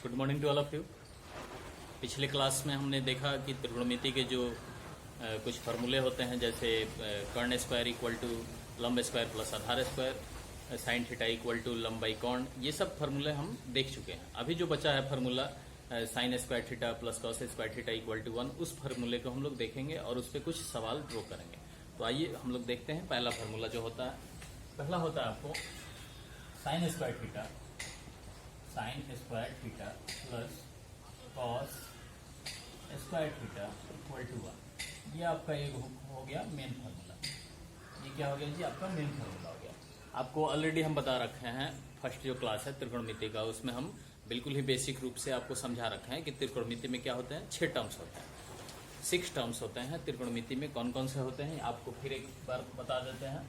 Good morning to all of you. पिछले class में हमने देखा कि त्रिकोणमिति के जो कुछ फार्मूले होते हैं, जैसे कर्ण स्क्वायर इक्वल टू लंब स्क्वायर प्लस आधार square, sine theta equal to लंब बाई कर्ण, ये सब फार्मूले हम देख चुके हैं। अभी जो बचा है formula sine square theta plus cos square theta equal to 1, उस फार्मूले को हम लोग देखेंगे और उस पर कुछ सवाल ड्रॉ करेंगे। तो आइए हम लोग देखते हैं। पहला फार्मूला जो होता है, पहला होता है आपको sine square theta plus cos square theta equal to 1। ये आपका एक हो गया मेन फार्मूला। ये क्या हो गया जी? आपका मेन फार्मूला हो गया। आपको ऑलरेडी हम बता रखे हैं, फर्स्ट जो क्लास है त्रिकोणमिति का, उसमें हम बिल्कुल ही बेसिक रूप से आपको समझा रखे हैं कि त्रिकोणमिति में क्या होते हैं। 6 टर्म्स होते हैं, 6 टर्म्स होते हैं त्रिकोणमिति में। कौन कौन से होते हैं आपको फिर एक बार बता देते हैं।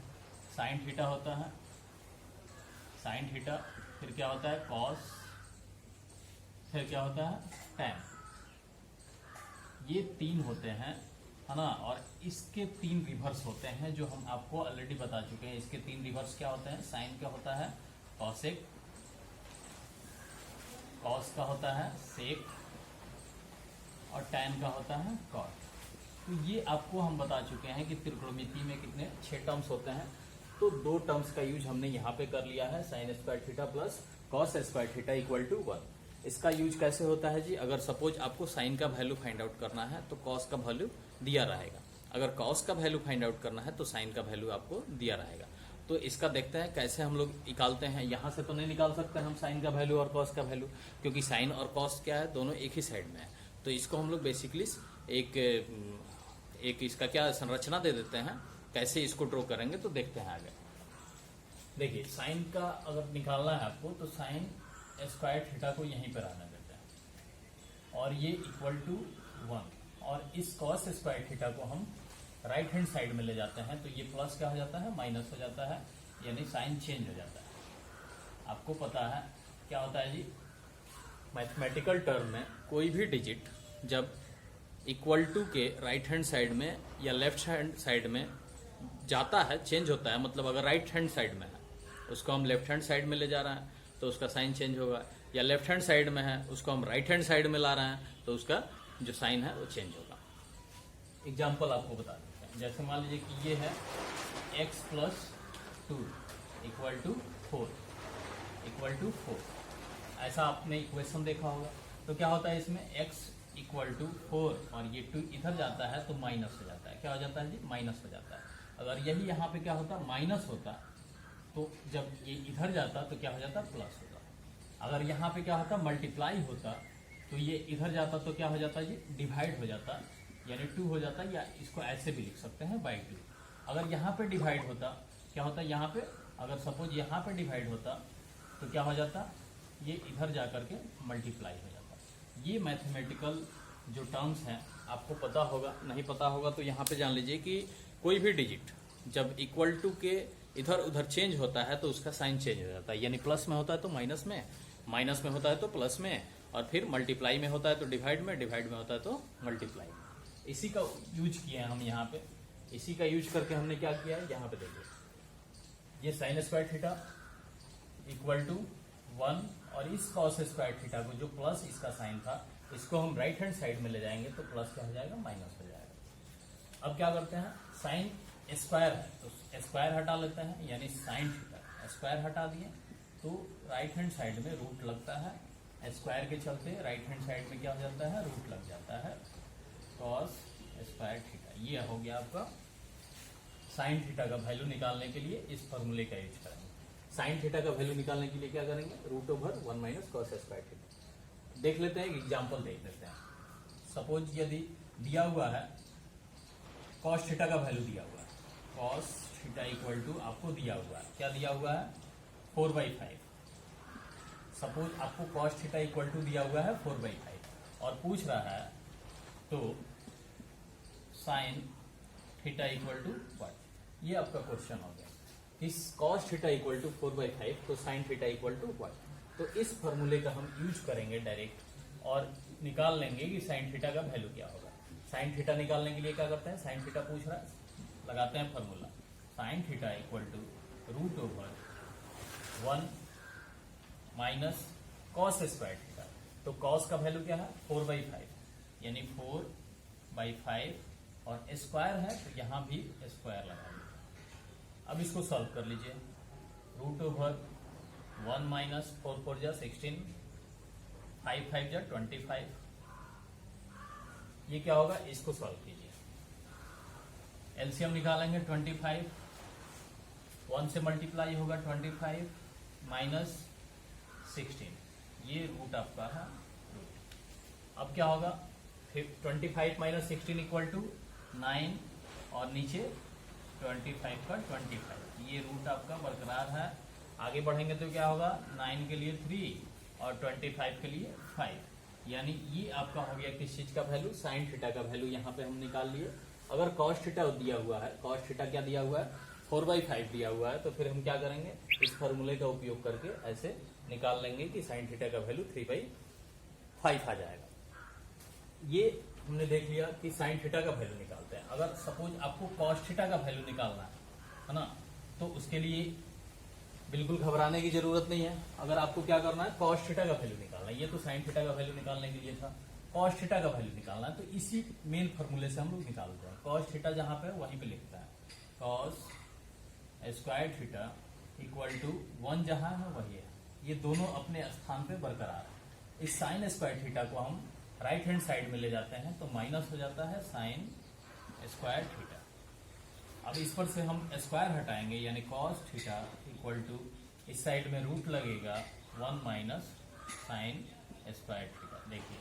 साइन थीटा होता है, साइन थीटा, फिर क्या होता है कॉस, फिर क्या होता है टैन। ये 3 होते हैं, है ना। और इसके 3 रिवर्स होते हैं जो हम आपको ऑलरेडी बता चुके हैं। इसके 3 रिवर्स क्या होते हैं? साइन का होता है कॉसेक, कॉस का होता है सेक, और टैन का होता है कॉट। तो ये आपको हम बता चुके हैं कि त्रिकोणमिति में कितने 6 टर्म्स होते हैं। तो 2 टर्म्स का यूज हमने यहाँ पे कर लिया है, sine square theta plus cos square theta equal to 1। इसका यूज कैसे होता है जी? अगर सपोज आपको साइन का वैल्यू फाइंड आउट करना है तो कॉस का वैल्यू दिया रहेगा। अगर कॉस का वैल्यू फाइंड आउट करना है तो साइन का वैल्यू आपको दिया रहेगा। तो इसका देखते हैं कैसे हम लोग निकालते हैं। यहाँ से तो नहीं निकाल सकते हम साइन का वैल्यू और कॉस का वैल्यू, क्योंकि साइन और कॉस क्या है, दोनों एक ही साइड में है। तो इसको हम लोग बेसिकली एक इसका क्या संरचना दे देते हैं। कैसे इसको ड्रॉ करेंगे तो देखते हैं आगे। देखिए, साइन का अगर निकालना है आपको तो साइन स्क्वायर थीटा को यहीं पर आने देते हैं, और ये इक्वल टू 1। और इस कॉस स्क्वायर थीटा को हम राइट हैंड साइड में ले जाते हैं, तो ये प्लस क्या हो जाता है? माइनस हो जाता है, यानी साइन चेंज हो जाता है। आपको पता है क्या होता है जी? मैथमेटिकल टर्म में कोई भी डिजिट जब इक्वल टू के राइट हैंड साइड में या लेफ्ट हैंड साइड में जाता है, चेंज होता है, मतलब अगर राइट हैंड साइड में है उसको हम लेफ्ट हैंड साइड में ले जा रहे हैं तो उसका साइन चेंज होगा, या लेफ्ट हैंड साइड में है उसको हम राइट हैंड साइड में ला रहे हैं तो उसका जो साइन है वो चेंज होगा। एग्जाम्पल आपको बता देते हैं। जैसे मान लीजिए कि ये है x प्लस 2 इक्वल टू 4, ऐसा आपने इक्वेशन देखा होगा। तो क्या होता है इसमें? x इक्वल टू 4 और ये 2 इधर जाता है तो माइनस हो जाता है। क्या हो जाता है जी? माइनस हो जाता है। अगर यही यहाँ पे क्या होता? माइनस होता, तो जब ये इधर जाता तो क्या हो जाता? प्लस होता। अगर यहाँ पे क्या होता? मल्टीप्लाई होता, तो ये इधर जाता तो क्या हो जाता जी? डिवाइड हो जाता, यानी 2 हो जाता, या इसको ऐसे भी लिख सकते हैं बाई 2। अगर यहाँ पे डिवाइड होता, क्या होता? यहाँ पे अगर सपोज यहाँ पे डिवाइड होता तो क्या हो जाता? ये इधर जा करके मल्टीप्लाई हो जाता। ये मैथमेटिकल जो टर्म्स हैं आपको पता होगा, नहीं पता होगा तो यहाँ पे जान लीजिए कि कोई भी डिजिट जब इक्वल टू के इधर उधर चेंज होता है तो उसका साइन चेंज हो जाता है। यानी प्लस में होता है तो माइनस में, माइनस में होता है तो प्लस में, और फिर मल्टीप्लाई में होता है तो डिवाइड में, डिवाइड में होता है तो मल्टीप्लाई में। इसी का यूज किया है हम यहाँ पे। इसी का यूज करके हमने क्या किया है, यहाँ पे देखिए, ये sine square theta equal to 1, और इस कॉस स्क्वायर थीटा को जो प्लस इसका साइन था, इसको हम राइट हैंड साइड में ले जाएंगे तो प्लस क्या हो जाएगा? माइनस हो जाएगा। अब क्या करते हैं? साइन स्क्वायर है तो स्क्वायर हटा लेते हैं, यानी साइन थीटा स्क्वायर हटा दिए तो राइट हैंड साइड में रूट लगता है। स्क्वायर के चलते राइट हैंड साइड में क्या हो जाता है? रूट लग जाता है, कॉस स्क्वायर थीटा। ये हो गया आपका साइन थीटा का वैल्यू निकालने के लिए इस फॉर्मूले का यूज करेंगे। साइन थीटा का वैल्यू निकालने के लिए क्या करेंगे? Root over 1 minus cos square theta. देख लेते हैं, एग्जाम्पल देख लेते हैं। सपोज यदि दिया हुआ है कॉस थीटा का वैल्यू दिया हुआ है, कॉस थीटा इक्वल टू आपको दिया हुआ है, क्या दिया हुआ है? 4/5। सपोज आपको कॉस थीटा इक्वल टू दिया हुआ है 4/5 और पूछ रहा है तो sine theta equal to what. ये आपका क्वेश्चन हो गया। इस कॉस थीटा इक्वल टू 4/5 तो sine theta equal to what. तो इस फॉर्मूले का हम यूज करेंगे डायरेक्ट और निकाल लेंगे कि साइन थीटा का वैल्यू क्या होगा। साइन थीटा निकालने के लिए क्या करते हैं? साइन थीटा पूछ रहा है, लगाते हैं formula. Sine theta equal to root over 1 minus cos square theta. तो कॉस का वैल्यू क्या है 4/5 यानी 4/5 और स्क्वायर है तो यहाँ भी स्क्वायर लगा लीजिए। अब इसको सॉल्व कर लीजिए। √1 माइनस 4 4 जा 16, 5 5 जा 25, ये क्या होगा, इसको सॉल्व कीजिए। एलसीएम निकालेंगे 25, 1 से मल्टीप्लाई होगा 25 माइनस 16, ये रूट आपका है रूट। अब क्या होगा 25 माइनस 16 इक्वल टू 9 और नीचे 25 का 25, ये रूट आपका बरकरार है। आगे बढ़ेंगे तो क्या होगा 9 के लिए 3 और 25 के लिए 5, यानी ये आपका हो गया किस चीज का वैल्यू, साइन थीटा का वैल्यू यहाँ पे हम निकाल लिए। अगर कॉस थीटा दिया हुआ है, कॉस थीटा क्या दिया हुआ है 4/5 दिया हुआ है, तो फिर हम क्या करेंगे इस फॉर्मूले का उपयोग करके ऐसे निकाल लेंगे कि साइन थीटा का वैल्यू 3/5 आ जाएगा। ये हमने देख लिया कि साइन थीटा का वैल्यू निकालते हैं। अगर सपोज आपको कॉस थीटा का वैल्यू निकालना है ना, तो उसके लिए बिल्कुल घबराने की जरूरत नहीं है। अगर आपको क्या करना है कॉस थीटा का वैल्यू निकालना है, ये तो साइन थीटा का वैल्यू निकालने के लिए था, कॉस थीटा का वैल्यू निकालना है, तो इसी मेन फॉर्मूले से हम लोग निकालते हैं। कॉस थीटा जहां पे वहीं पे लिखता है cos square theta equal to 1 जहां है वही है, ये दोनों अपने स्थान पे बरकरार है। इस साइन स्क्वायर थीटा को हम राइट हैंड साइड में ले जाते हैं तो माइनस हो जाता है साइन स्क्वायर थीटा। अब इस पर से हम स्क्वायर हटाएंगे यानी कॉस थीटा इक्वल टू इस साइड में रूट लगेगा 1 माइनस साइन स्क्वायर थीटा। देखिए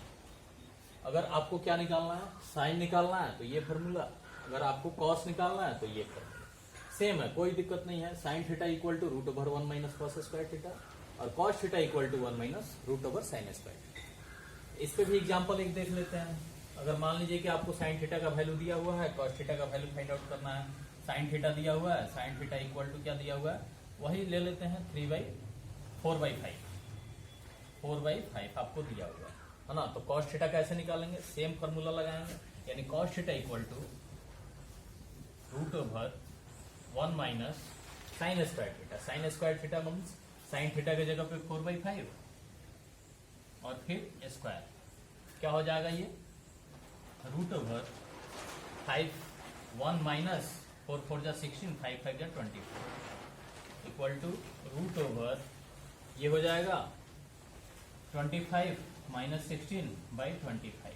अगर आपको क्या निकालना है साइन निकालना है तो ये फॉर्मूला, अगर आपको कॉस निकालना है तो ये फॉर्मूला सेम है, कोई दिक्कत नहीं है। Sine theta equal to √1 minus cos square theta और cos theta equal to 1 minus √sine square theta. इस पे भी एग्जांपल एक देख लेते हैं। अगर मान लीजिए कि आपको साइन थीटा का वैल्यू दिया हुआ है, कॉस थीटा का वैल्यू फाइंड आउट करना है। साइन थीटा दिया हुआ है, साइन थीटा इक्वल टू क्या दिया हुआ है वही ले लेते हैं 4/5 आपको दिया हुआ है ना। तो कॉस थीटा कैसे निकालेंगे, सेम फॉर्मूला लगाएंगे यानी cos theta equal to √1 minus sine square theta. Sine square theta means sine theta की जगह पे 4/5 और फिर स्क्वायर क्या हो जाएगा ये √5 1 माइनस 4 4 जा 16, 5 5 जा 24 इक्वल टू √ ये हो जाएगा 25 माइनस 16/25।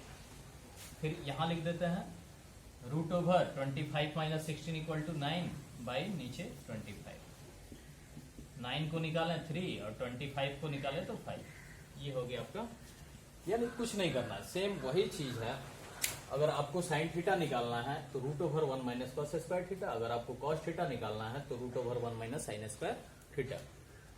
फिर यहां लिख देते हैं √25 माइनस 16 इक्वल टू 9 बाई नीचे 25। 9 को निकालें 3 और 25 को निकालें तो 5, ये हो गया आपका। यानी कुछ नहीं करना है, सेम वही चीज है। अगर आपको साइन थीटा निकालना है तो √1 माइनस कॉस स्क्वायर थीटा, अगर आपको कॉस थीटा निकालना है तो √1 माइनस साइन स्क्वायर थीटा।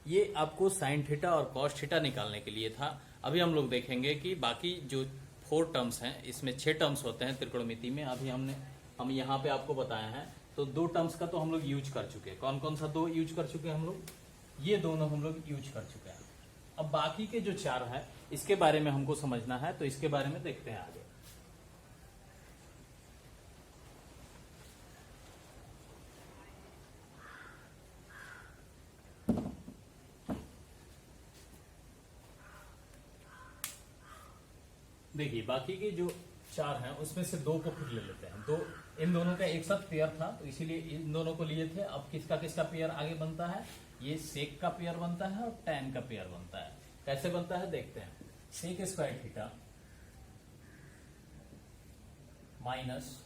ये आपको साइन थीटा और कॉस थीटा निकालने के लिए था। अभी हम लोग देखेंगे कि बाकी जो 4 टर्म्स हैं इसमें 6 टर्म्स होते हैं त्रिकोणमिति में। अभी हम यहाँ पे आपको बताए हैं तो 2 टर्म्स का तो हम लोग यूज कर चुके हैं। कौन कौन सा 2 यूज कर चुके हैं हम लोग, ये दोनों हम लोग यूज कर चुके हैं। अब बाकी के जो 4 है इसके बारे में हमको समझना है, तो इसके बारे में देखते हैं आगे। देखिए बाकी के जो 4 हैं उसमें से 2 को फिर ले लेते हैं। 2 इन दोनों का एक साथ पेयर था तो इसीलिए इन दोनों को लिए थे। अब किसका किसका पेयर आगे बनता है, ये सेक का पेयर बनता है और टैन का पेयर बनता है। कैसे बनता है देखते हैं। Sec square theta minus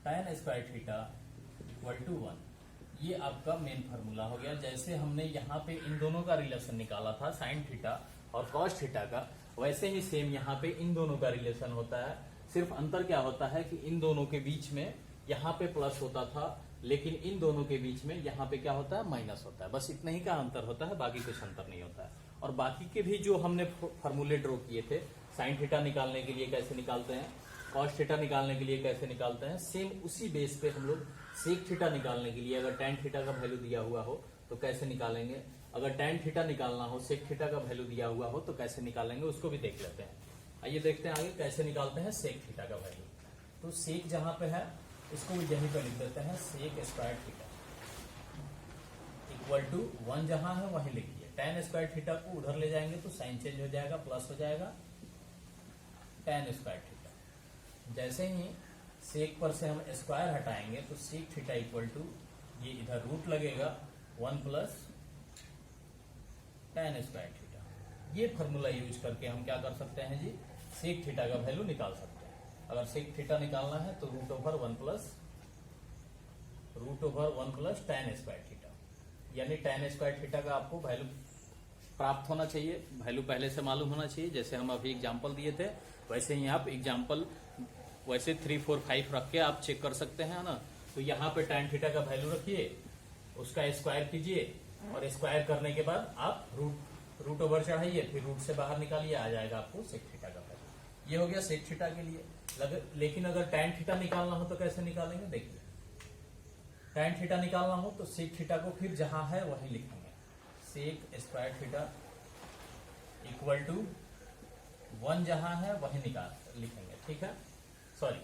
tan square theta equal to 1, ये आपका मेन फार्मूला हो गया। जैसे हमने यहाँ पे इन दोनों का रिलेशन निकाला था साइन थीटा और कॉस थीटा का, वैसे ही सेम यहाँ पे इन दोनों का रिलेशन होता है। सिर्फ अंतर क्या होता है कि इन दोनों के बीच में यहाँ पे प्लस होता था, लेकिन इन दोनों के बीच में यहाँ पे क्या होता है माइनस होता है। बस इतना ही का अंतर होता है, बाकी कुछ अंतर नहीं होता है। और बाकी के भी जो हमने फॉर्मूले ड्रॉ किए थे, साइन थीटा निकालने के लिए कैसे निकालते हैं, कॉस थीटा निकालने के लिए कैसे निकालते हैं, सेम उसी बेस पे हम लोग सेक थीटा निकालने के लिए अगर टैन थीटा का वैल्यू दिया हुआ हो तो कैसे निकालेंगे, अगर टैन थीटा निकालना हो सेक थीटा का वैल्यू दिया हुआ हो तो कैसे निकालेंगे, उसको भी देख लेते हैं। आइए देखते हैं आगे कैसे निकालते हैं सेक थीटा का वैल्यू। तो सेक जहां पे है इसको भी यहीं पे लिख देते हैं sec square theta equal to 1 जहां है वहीं लिखिए। tan स्क्वायर थीटा को उधर ले जाएंगे तो साइन चेंज हो जाएगा, प्लस हो जाएगा tan स्क्वायर थीटा। जैसे ही सेक पर से हम स्क्वायर हटाएंगे तो सेक थीटा इक्वल टू ये इधर रूट लगेगा 1 प्लस tan स्क्वायर थीटा। ये फॉर्मूला यूज करके हम क्या कर सकते हैं जी, सेक थीटा का वैल्यू निकाल सकते हैं। अगर सेक थीटा निकालना है तो root over one plus tan square theta, यानी tan स्क्वायर थीटा का आपको वैल्यू प्राप्त होना चाहिए, वैल्यू पहले से मालूम होना चाहिए। जैसे हम अभी एग्जांपल दिए थे वैसे ही आप एग्जांपल वैसे 3, 4, 5 रख के आप चेक कर सकते हैं ना। तो यहाँ पे tan थीटा का वैल्यू रखिए, उसका स्क्वायर कीजिए और स्क्वायर करने के बाद आप रूट ओवर चढ़ाइए, फिर रूट से बाहर निकालिए, आ जाएगा आपको सेक थीटा का वैल्यू। ये हो गया सेक थीटा के लिए। लेकिन अगर tan थीटा निकालना हो तो कैसे निकालेंगे, देखिए tan थीटा निकालना हो तो सेक थीटा को फिर जहां है वहीं लिखेंगे, sec square theta equal to 1 जहां है वहीं लिखेंगे, ठीक है। सॉरी,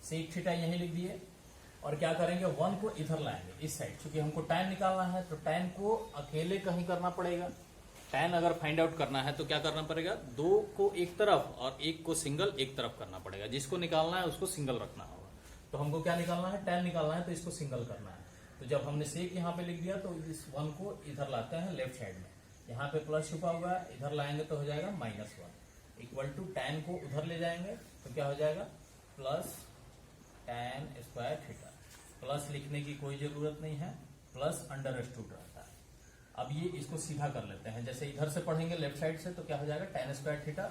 सेक थीटा यहीं लिख दिए और क्या करेंगे 1 को इधर लाएंगे इस साइड, क्योंकि हमको tan निकालना है तो tan को अकेले कहीं करना पड़ेगा। tan अगर फाइंड आउट करना है तो क्या करना पड़ेगा, 2 को एक तरफ और 1 को सिंगल एक तरफ करना पड़ेगा। जिसको निकालना है उसको सिंगल रखना होगा। तो हमको क्या निकालना है, tan निकालना है तो इसको सिंगल करना है। तो जब हमने सेक यहाँ पे लिख दिया तो इस 1 को इधर लाते हैं लेफ्ट साइड में, यहाँ पे प्लस छुपा हुआ है, इधर लाएंगे तो हो जाएगा -1 इक्वल टू tan को उधर ले जाएंगे तो क्या हो जाएगा plus tan square theta. Plus लिखने की कोई जरूरत नहीं है, प्लस अंडर स्टूड रहता है। अब ये इसको सीधा कर लेते हैं, जैसे इधर से पढ़ेंगे लेफ्ट साइड से तो क्या हो जाएगा tan square theta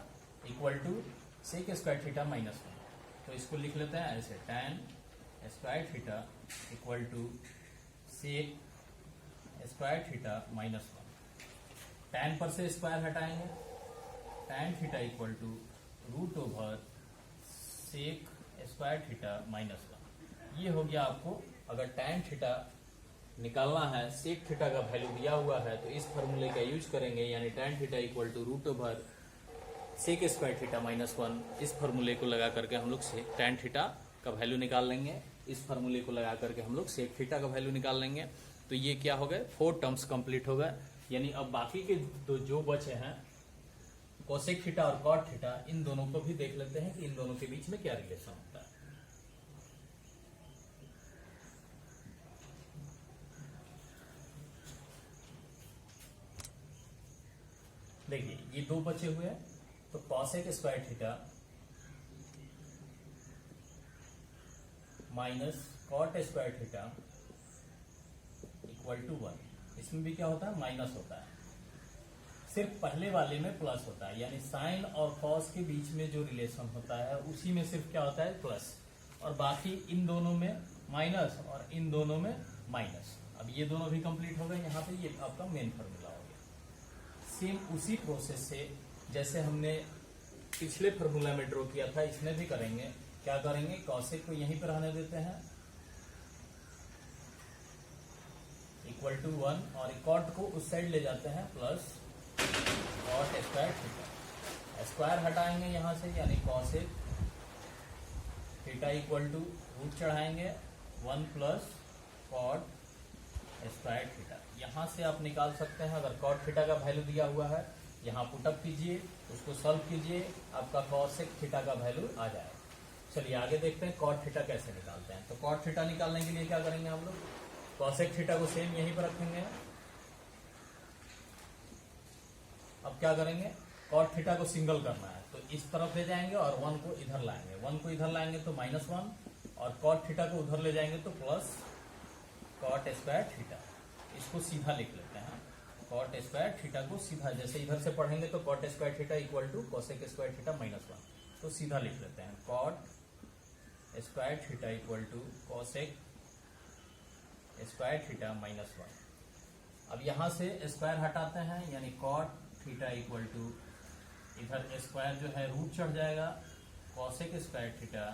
equal to sec square theta -1। तो इसको लिख लेते हैं ऐसे, tan square theta equal to sec square theta -1। tan पर से स्क्वायर हटाएंगे, tan theta equal to root over sec square theta -1। ये हो गया आपको। अगर tan थीटा निकालना है, सेक थीटा का वैल्यू दिया हुआ है तो इस फॉर्मूले का यूज करेंगे, यानी tan theta equal to root over sec square theta -1। इस फॉर्मूले को लगा करके हम लोग tan थीटा का वैल्यू निकाल लेंगे। इस फॉर्मूले को लगा करके हम लोग सेक थीटा का वैल्यू निकाल लेंगे। तो ये क्या हो गए, 4 टर्म्स कंप्लीट हो गए। यानी अब बाकी के जो बचे हैं कोसेक थीटा और कॉट थीटा, इन दोनों को भी देख लेते हैं कि इन दोनों के बीच में क्या रिलेशन होता है। देखिए ये 2 बचे हुए हैं, तो cosec square theta minus cot square theta equal to 1। इसमें भी क्या होता है, माइनस होता है। सिर्फ पहले वाले में प्लस होता है, यानी साइन और कॉस के बीच में जो रिलेशन होता है उसी में सिर्फ क्या होता है, प्लस, और बाकी इन दोनों में माइनस और इन दोनों में माइनस। अब ये दोनों भी कंप्लीट हो गए। यहाँ पे ये आपका मेन फॉर्मूला हो गया। सेम उसी प्रोसेस से जैसे हमने पिछले फॉर्मूला में ड्रॉ किया था, इसमें भी करेंगे। क्या करेंगे, कॉसेक को यहीं पर रहने देते हैं इक्वल टू 1 और कॉट को उस साइड ले जाते हैं plus cot square theta. Square हटाएंगे यहां से, यानी cosec theta equal to root चढ़ाएंगे 1 प्लस कॉट स्क्वायर थीटा। यहां से आप निकाल सकते हैं। अगर कॉट थीटा का वैल्यू दिया हुआ है, यहाँ पुटअप कीजिए, उसको सॉल्व कीजिए, आपका कॉसेक थीटा का वैल्यू आ जाएगा। चलिए आगे देखते हैं कॉट थीटा कैसे निकालते हैं। तो कॉट थीटा निकालने के लिए क्या करेंगे हम लोग, कॉसेक थीटा को सेम यहीं पर रखेंगे। अब क्या करेंगे, कॉट थीटा को सिंगल करना है तो इस तरफ ले जाएंगे और 1 को इधर लाएंगे। 1 को इधर लाएंगे तो -1 और कॉट थीटा को उधर ले जाएंगे तो प्लस कॉट स्क्वायर थीटा। इसको सीधा लिख लेते हैं, कॉट स्क्वायर थीटा को सीधा, जैसे इधर से पढ़ेंगे तो cot square theta equal to cosec square theta -1। तो सीधा लिख लेते हैं, cot square theta equal to cosec square theta -1। अब यहां से स्क्वायर हटाते हैं, यानी कॉट थीटा इक्वल टू, इधर स्क्वायर जो है रूट चढ़ जाएगा, कोसेक स्क्वायर थीटा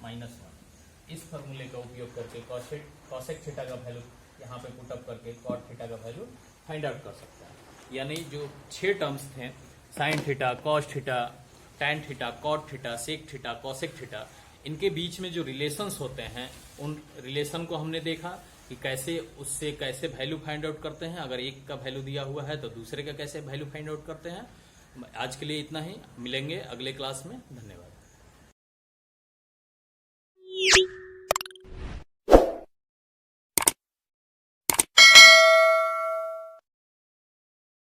-1। इस फॉर्मूले का उपयोग करके कोसेक थीटा का वैल्यू यहाँ पे पुटअप करके कॉट थीटा का वैल्यू फाइंड आउट कर सकते हैं। यानी जो 6 टर्म्स थे, sine theta, cos theta, tan theta, cot theta, sec theta, cosec theta, इनके बीच में जो रिलेशंस होते हैं उन रिलेशन को हमने देखा कि कैसे उससे कैसे वैल्यू फाइंड आउट करते हैं। अगर एक का वैल्यू दिया हुआ है तो दूसरे का कैसे वैल्यू फाइंड आउट करते हैं। आज के लिए इतना ही, मिलेंगे अगले क्लास में। धन्यवाद।